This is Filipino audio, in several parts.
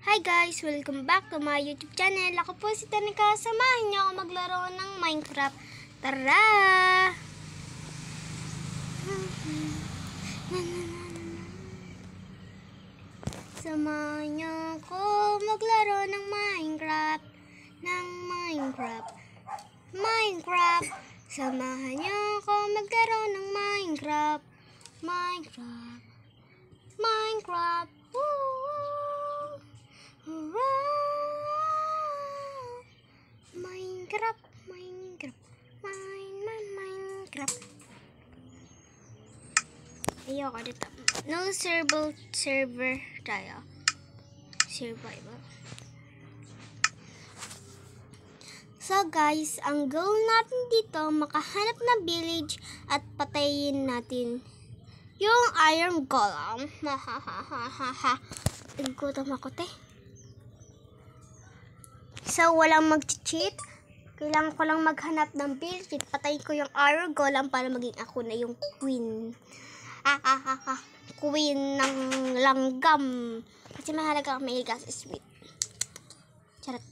Hi guys! Welcome back to my YouTube channel. Ako po si Tanika. Samahan niyo ako maglaro ng Minecraft. Tara! Samahan niyo ako maglaro ng Minecraft. Minecraft! Samahan niyo ako maglaro ng Minecraft. Minecraft! Woo! Minecraft. Ayoko dito. No server tayo. Survival. So guys, ang goal natin dito, makahanap ng village at patayin natin yung iron golem. Gutom ako, te. So, walang mag-cheat. Kailangan ko lang maghanap ng village. Patayin ko yung iron golem para maging ako na yung queen. Queen ng langgam. Kasi mahalaga may gas sweet. Charot.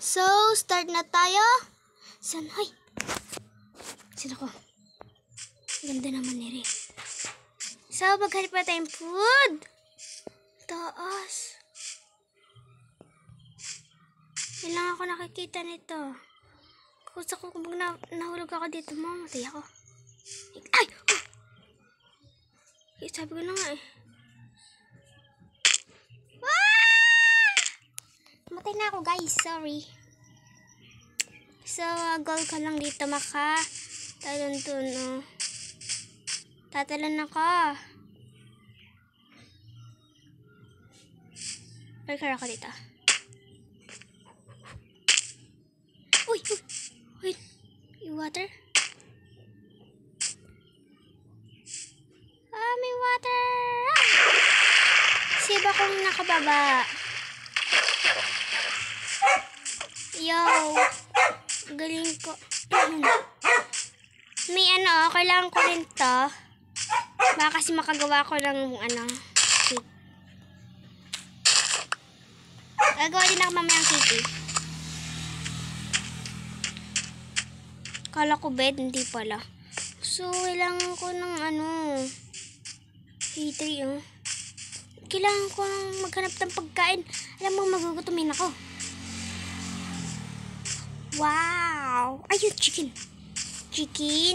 So, start na tayo. Hoy? Saan ako? Ganda naman ni Rin. So, maghanap na tayong food. Taas. Kailangan ako nakikita nito. Kusa ko kung nahulog ako dito, mamatay ako. Ay! Oh! Sabi ko na nga eh. Matay na ako guys, sorry. So, goal ko lang dito talon dun, oh. Tatalon ako. Parker ako dito. Uy! Wait. Yung water? May water! Siba kong nakababa. Yo! Galing ko. May kailangan ko rin to. Baka kasi makagawa ko ng cake. Gagawa din ako mamayang cake. Kala ko bed, hindi pala. So, kailangan ko ng heater, oh. Kailangan ko maghanap ng pagkain. Alam mo, magugutumin ako. Wow! Ayun, chicken.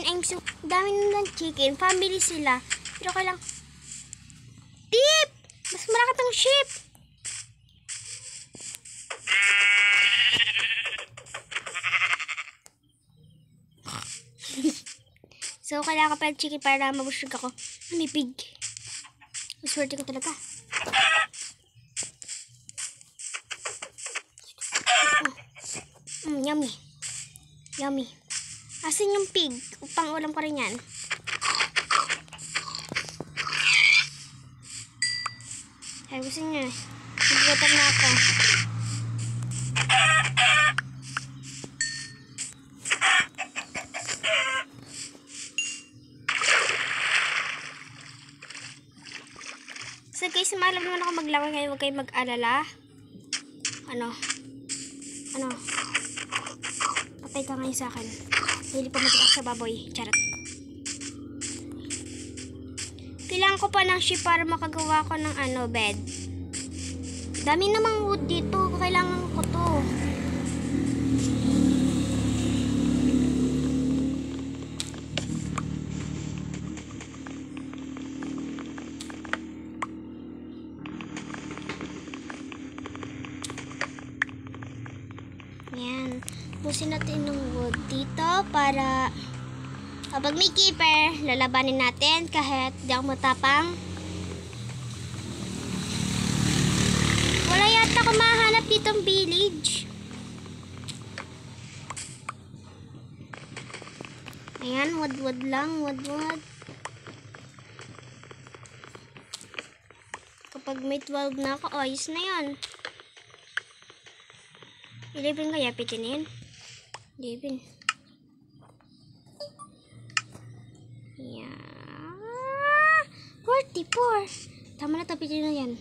I'm so dami ng chicken. Family sila. Pero kailang tip! Mas malaki tong sheep. So, kailangan ko pa ng chicken para mabusog ako. May pig. Maswerte ko talaga. Yummy. Yummy. Asan yung pig? Upang ulam ko rin yan. Ay, gusto nyo. Nagugutom na ako. So guys, maalam naman ako maglaway ngayon. Huwag kayong mag-alala. Patay ka ngayon sa akin. Hindi pa matipak sa baboy. Charot. Kailangan ko pa ng sheep para makagawa ko ng bed. Dami namang wood dito. Kailangan ko to. Yan. Busin natin ng wood dito para kapag may keeper, lalabanin natin kahit di ako matapang. Wala yata ako mahanap ditong village. Ayan, wood lang, wood. Kapag may 12 na ako, ayos na yan. 11 kaya pitinin? 11. Yeah. 44. Tama na, tapos na yan.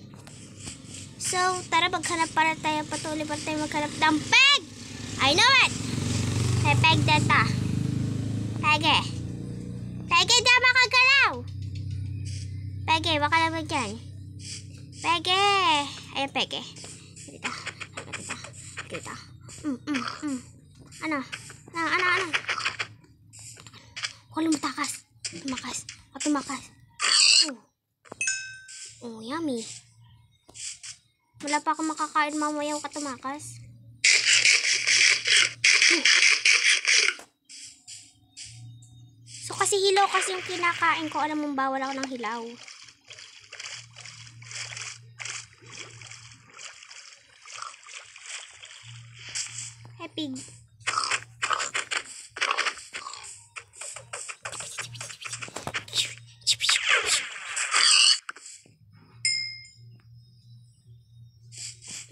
So, tara maghanap para tayo. Patuloy para tayo maghanap ng peg! I know it! May peg data. Pege. Pege, di makagalaw! Pege, baka naman dyan. Pege! Ayan, pege. Dito. Dito. Ano? Huwag lumatakas. Tumakas. Oh, yummy. Wala pa ako makakain mamaya yung katumakas. So, kasi hilaw kasi yung kinakain ko. Alam mong bawal ako ng hilaw. Hey, pig.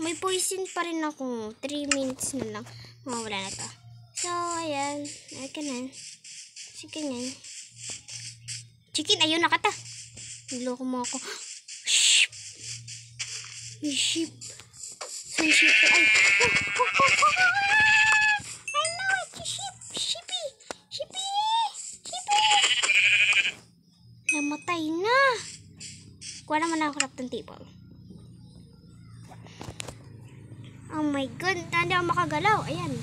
May poison pa rin ako. 3 minutes na lang. Mawala na to. So, ayan. Ayan na. Chicken yan. Chicken, ayun na kata. Niloko mo ako. Sheep. May sheep. Saan sheep? Ay. I know it. Sheep. Sheepy. Namatay na. Kuha naman ako crafting table. Oh my god, hindi ako makagalaw. Ayan.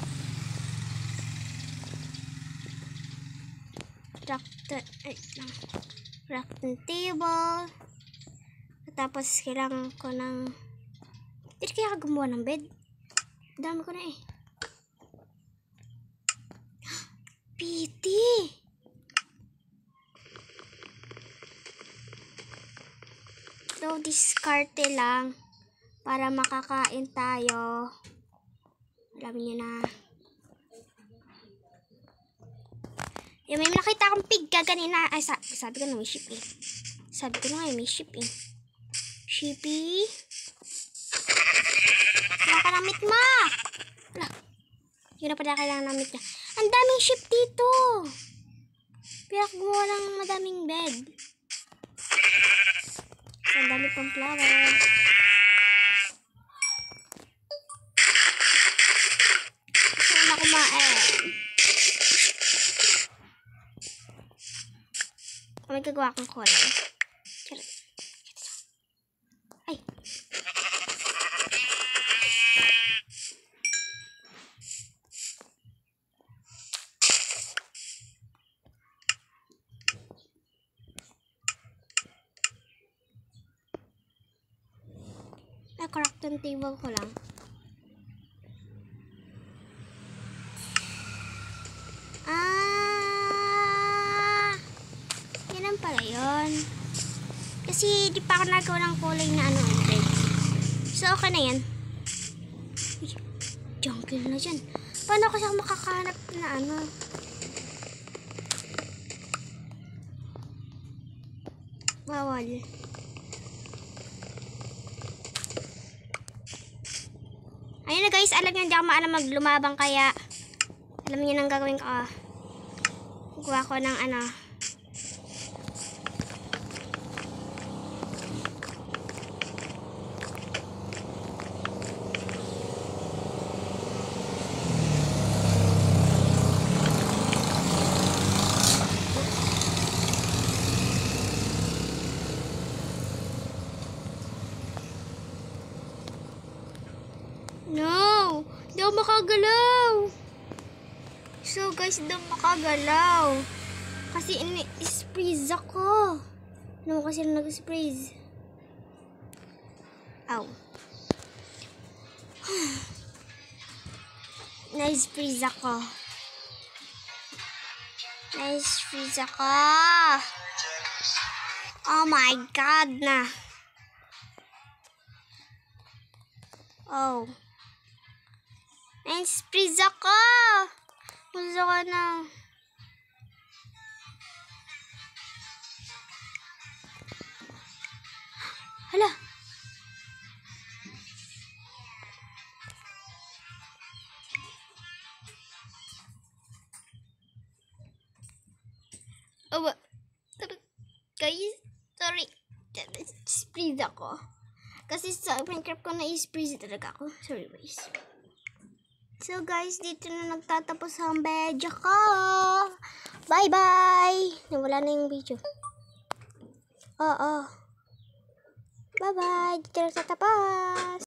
Crafting table. Tapos, kailangan ko ng... Hindi kaya gumawa ng bed. Dami ko na eh. Piti! So, diskarte lang. Para makakain tayo. Alam niyo na. Yung may nakita akong pig kanina. Ay, sabi ko na may sheep eh. Sabi ko na nga may sheep eh. Sheepy. Wala ka ng meat ma. Wala. Yun na pala kailangan ng meat niya. Ang daming sheep dito. Pero ako gumawa ng madaming bed. So, ang dami pang flower. May gagawa kong kulay. Ay. Crafting table ko lang. Pala yun. Kasi di pa ako nagawa ng kulay na ano. So okay na yan. Uy, jungle na dyan. Paano kasi ako makakahanap na ano? Bawal. Ayun na guys, alam niyo hindi ako maalam maglumabang kaya alam niyo nang gagawin ko. Gawa ko ng ano. No! Di ako makagalaw. So guys, di ako makagalaw. Kasi ini-freeze ako. Ano kasi nag-freeze? Ow. Na-freeze ako. Na-freeze ako. Oh my god na. Oh. Na-freeze ako. Gusto ko na. Hala. Oh, guys, sorry. freeze ako. Kasi sa Minecraft ko na-freeze talaga ako. Sorry guys. So guys, dito na nagtatapos ang video ko. Bye-bye! Nawala na yung video. Oo. Bye-bye! Dito na nagtatapos.